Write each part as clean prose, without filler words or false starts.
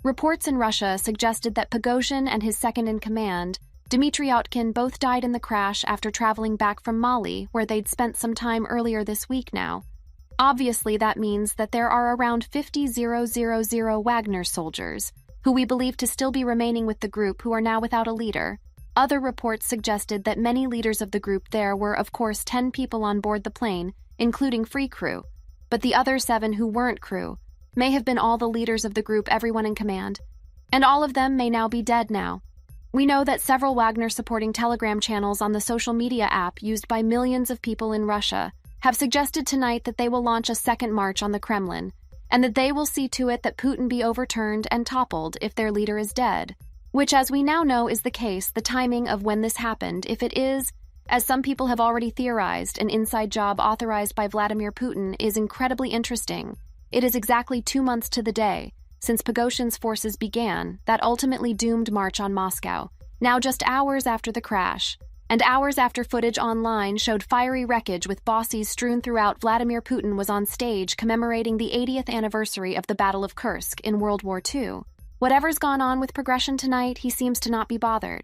Reports in Russia suggested that Prigozhin and his second-in-command, Dmitry Yotkin, both died in the crash after traveling back from Mali, where they'd spent some time earlier this week now. Obviously, that means that there are around 50,000 Wagner soldiers, who we believe to still be remaining with the group, who are now without a leader. Other reports suggested that many leaders of the group there were, of course, 10 people on board the plane, including free crew. But the other 7 who weren't crew may have been all the leaders of the group, everyone in command. And all of them may now be dead now. We know that several Wagner-supporting Telegram channels on the social media app used by millions of people in Russia have suggested tonight that they will launch a second march on the Kremlin, and that they will see to it that Putin be overturned and toppled if their leader is dead. Which, as we now know, is the case. The timing of when this happened, if it is, as some people have already theorized, an inside job authorized by Vladimir Putin, is incredibly interesting. It is exactly 2 months to the day since Prigozhin's forces began that ultimately doomed march on Moscow, now just hours after the crash, and hours after footage online showed fiery wreckage with bosses strewn throughout. Vladimir Putin was on stage commemorating the 80th anniversary of the Battle of Kursk in World War II. Whatever's gone on with Prigozhin tonight, he seems to not be bothered.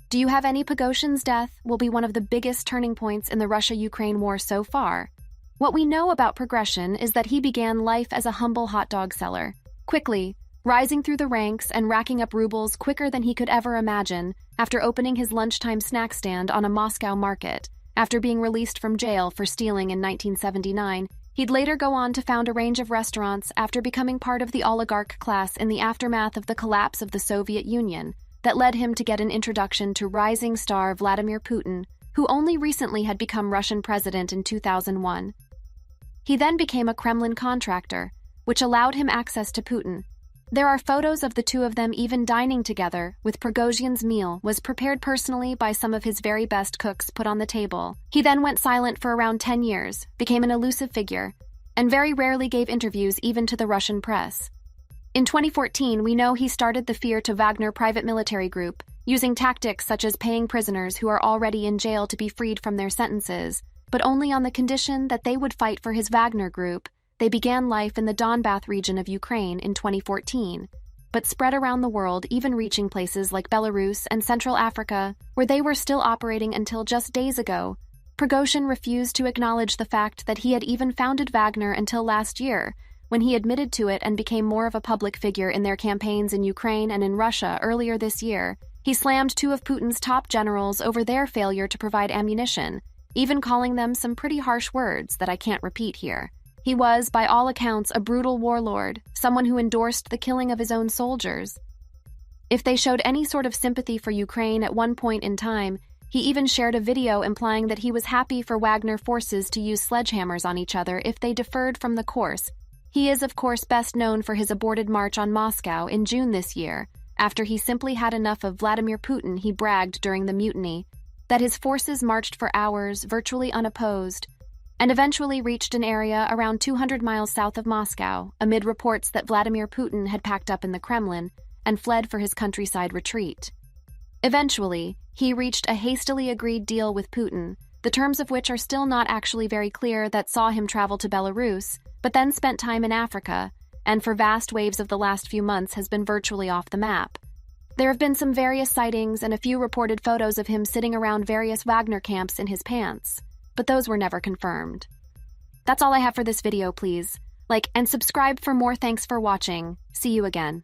Do you have any? Prigozhin's death will be one of the biggest turning points in the Russia-Ukraine war so far. What we know about Prigozhin is that he began life as a humble hot dog seller, quickly rising through the ranks and racking up rubles quicker than he could ever imagine after opening his lunchtime snack stand on a Moscow market. After being released from jail for stealing in 1979, he'd later go on to found a range of restaurants after becoming part of the oligarch class in the aftermath of the collapse of the Soviet Union that led him to get an introduction to rising star Vladimir Putin, who only recently had become Russian president in 2001. He then became a Kremlin contractor, which allowed him access to Putin. There are photos of the two of them even dining together, with Prigozhin's meal was prepared personally by some of his very best cooks put on the table. He then went silent for around 10 years, became an elusive figure, and very rarely gave interviews even to the Russian press. In 2014, we know he started the Tver to Wagner private military group, using tactics such as paying prisoners who are already in jail to be freed from their sentences, but only on the condition that they would fight for his Wagner Group. They began life in the Donbass region of Ukraine in 2014, but spread around the world, even reaching places like Belarus and Central Africa, where they were still operating until just days ago. Prigozhin refused to acknowledge the fact that he had even founded Wagner until last year, when he admitted to it and became more of a public figure in their campaigns in Ukraine and in Russia earlier this year. He slammed 2 of Putin's top generals over their failure to provide ammunition, even calling them some pretty harsh words that I can't repeat here. He was, by all accounts, a brutal warlord, someone who endorsed the killing of his own soldiers. If they showed any sort of sympathy for Ukraine at one point in time, he even shared a video implying that he was happy for Wagner forces to use sledgehammers on each other if they deferred from the course. He is, of course, best known for his aborted march on Moscow in June this year. After he simply had enough of Vladimir Putin, he bragged during the mutiny that his forces marched for hours, virtually unopposed, and eventually reached an area around 200 miles south of Moscow, amid reports that Vladimir Putin had packed up in the Kremlin and fled for his countryside retreat. Eventually, he reached a hastily agreed deal with Putin, the terms of which are still not actually very clear, that saw him travel to Belarus, but then spent time in Africa, and for vast waves of the last few months has been virtually off the map. There have been some various sightings and a few reported photos of him sitting around various Wagner camps in his pants, but those were never confirmed. That's all I have for this video. Please like and subscribe for more. Thanks for watching. See you again.